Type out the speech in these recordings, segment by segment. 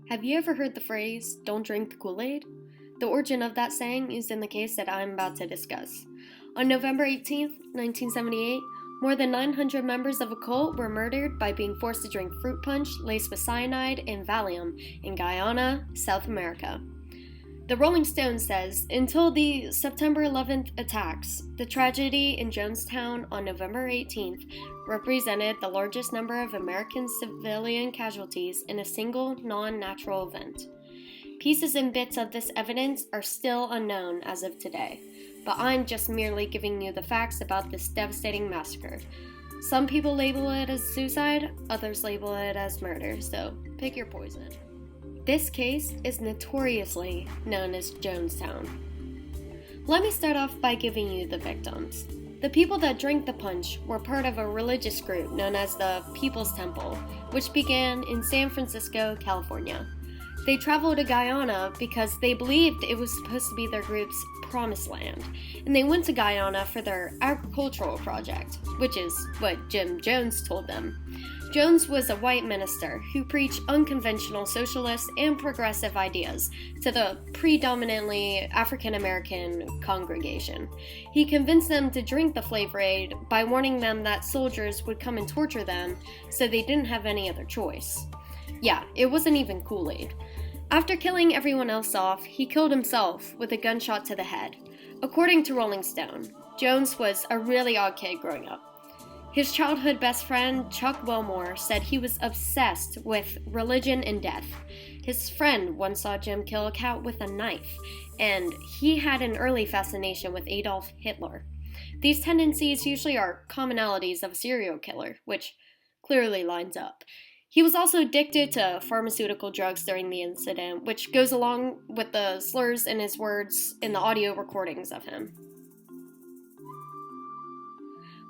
Have you ever heard the phrase, "don't drink the Kool-Aid"? The origin of that saying is in the case that I'm about to discuss. On November 18th, 1978, more than 900 members of a cult were murdered by being forced to drink fruit punch laced with cyanide and Valium in Guyana, South America. The Rolling Stone says, until the September 11th attacks, the tragedy in Jonestown on November 18th represented the largest number of American civilian casualties in a single non-natural event. Pieces and bits of this evidence are still unknown as of today, but I'm just merely giving you the facts about this devastating massacre. Some people label it as suicide, others label it as murder, so pick your poison. This case is notoriously known as Jonestown. Let me start off by giving you the victims. The people that drank the punch were part of a religious group known as the People's Temple, which began in San Francisco, California. They traveled to Guyana because they believed it was supposed to be their group's promised land, and they went to Guyana for their agricultural project, which is what Jim Jones told them. Jones was a white minister who preached unconventional socialist and progressive ideas to the predominantly African-American congregation. He convinced them to drink the Flavor Aid by warning them that soldiers would come and torture them, so they didn't have any other choice. Yeah, it wasn't even Kool-Aid. After killing everyone else off, he killed himself with a gunshot to the head. According to Rolling Stone, Jones was a really odd kid growing up. His childhood best friend, Chuck Wilmore, said he was obsessed with religion and death. His friend once saw Jim kill a cat with a knife, and he had an early fascination with Adolf Hitler. These tendencies usually are commonalities of a serial killer, which clearly lines up. He was also addicted to pharmaceutical drugs during the incident, which goes along with the slurs in his words in the audio recordings of him.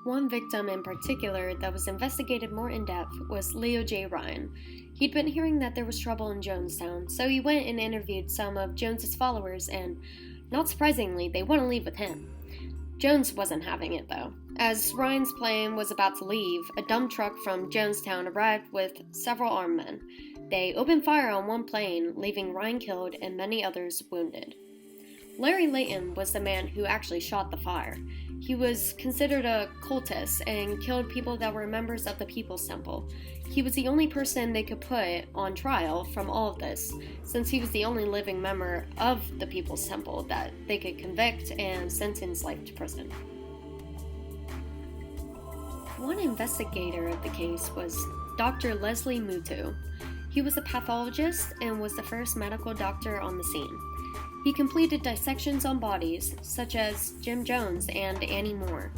One victim in particular that was investigated more in depth was Leo J. Ryan. He'd been hearing that there was trouble in Jonestown, so he went and interviewed some of Jones's followers, and not surprisingly, they wouldn't leave with him. Jones wasn't having it though. As Ryan's plane was about to leave, a dump truck from Jonestown arrived with several armed men. They opened fire on one plane, leaving Ryan killed and many others wounded. Larry Layton was the man who actually shot the fire. He was considered a cultist and killed people that were members of the People's Temple. He was the only person they could put on trial from all of this, since he was the only living member of the People's Temple that they could convict and sentence life to prison. One investigator of the case was Dr. Leslie Mutu. He was a pathologist and was the first medical doctor on the scene. He completed dissections on bodies, such as Jim Jones and Annie Moore.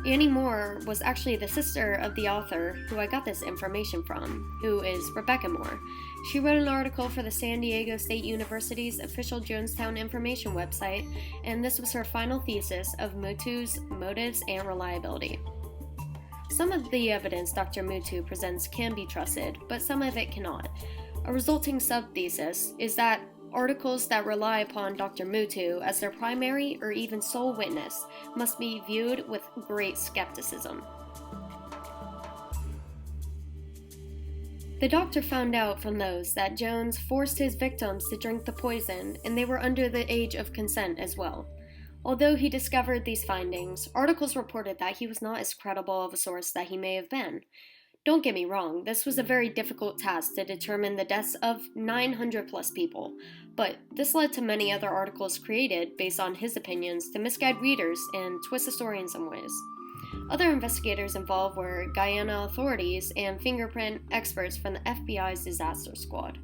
Annie Moore was actually the sister of the author who I got this information from, who is Rebecca Moore. She wrote an article for the San Diego State University's official Jonestown information website, and this was her final thesis of Mutu's motives and reliability. Some of the evidence Dr. Mutu presents can be trusted, but some of it cannot. A resulting sub-thesis is that articles that rely upon Dr. Mutu as their primary or even sole witness must be viewed with great skepticism. The doctor found out from those that Jones forced his victims to drink the poison, and they were under the age of consent as well. Although he discovered these findings, articles reported that he was not as credible of a source that he may have been. Don't get me wrong, this was a very difficult task to determine the deaths of 900 plus people, but this led to many other articles created based on his opinions to misguide readers and twist the story in some ways. Other investigators involved were Guyana authorities and fingerprint experts from the FBI's disaster squad.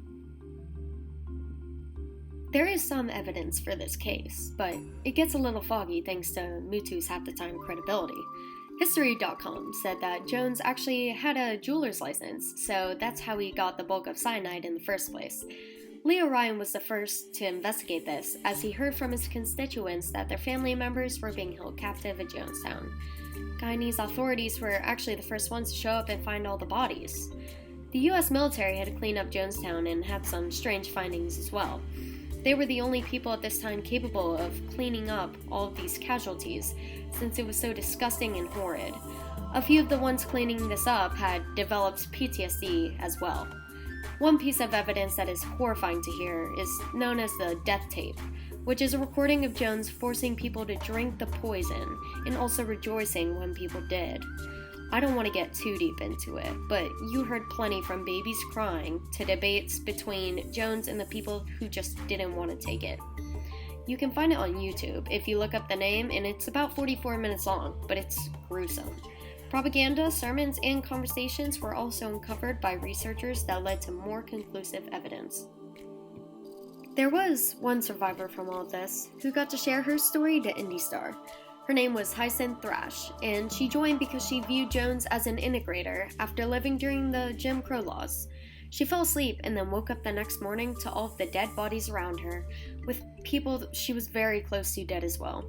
There is some evidence for this case, but it gets a little foggy thanks to Mutu's half-the-time credibility. History.com said that Jones actually had a jeweler's license, so that's how he got the bulk of cyanide in the first place. Leo Ryan was the first to investigate this, as he heard from his constituents that their family members were being held captive at Jonestown. Guyanese authorities were actually the first ones to show up and find all the bodies. The US military had to clean up Jonestown and had some strange findings as well. They were the only people at this time capable of cleaning up all of these casualties, since it was so disgusting and horrid. A few of the ones cleaning this up had developed PTSD as well. One piece of evidence that is horrifying to hear is known as the death tape, which is a recording of Jones forcing people to drink the poison and also rejoicing when people did. I don't want to get too deep into it, but you heard plenty from babies crying to debates between Jones and the people who just didn't want to take it. You can find it on YouTube if you look up the name, and it's about 44 minutes long, but it's gruesome. Propaganda, sermons, and conversations were also uncovered by researchers that led to more conclusive evidence. There was one survivor from all of this who got to share her story to IndyStar. Her name was Hyacinth Thrash, and she joined because she viewed Jones as an integrator after living during the Jim Crow laws. She fell asleep and then woke up the next morning to all of the dead bodies around her, with people she was very close to dead as well.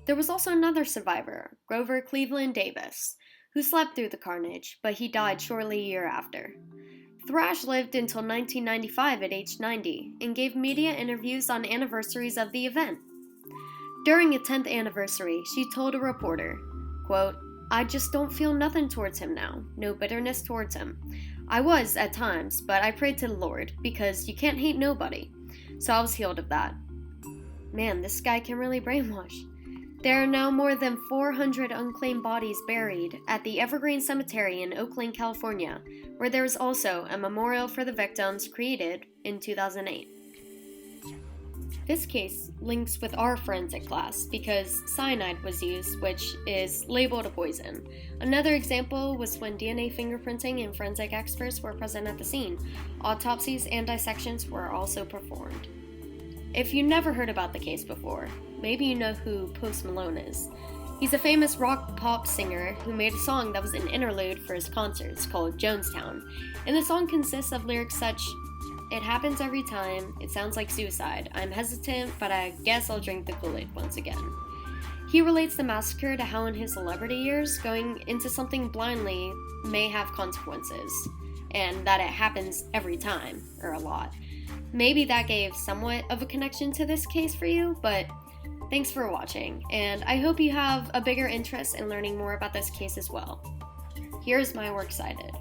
There was also another survivor, Grover Cleveland Davis, who slept through the carnage, but he died shortly a year after. Thrash lived until 1995 at age 90 and gave media interviews on anniversaries of the event. During its 10th anniversary, she told a reporter, quote, "I just don't feel nothing towards him now, no bitterness towards him. I was at times, but I prayed to the Lord, because you can't hate nobody. So I was healed of that." Man, this guy can really brainwash. There are now more than 400 unclaimed bodies buried at the Evergreen Cemetery in Oakland, California, where there is also a memorial for the victims created in 2008. This case links with our forensic class because cyanide was used, which is labeled a poison. Another example was when DNA fingerprinting and forensic experts were present at the scene. Autopsies and dissections were also performed. If you never heard about the case before, maybe you know who Post Malone is. He's a famous rock pop singer who made a song that was an interlude for his concerts called Jonestown, and the song consists of lyrics such, "It happens every time, it sounds like suicide, I'm hesitant, but I guess I'll drink the Kool-Aid once again." He relates the massacre to how in his celebrity years, going into something blindly may have consequences, and that it happens every time, or a lot. Maybe that gave somewhat of a connection to this case for you, but thanks for watching, and I hope you have a bigger interest in learning more about this case as well. Here's my works cited.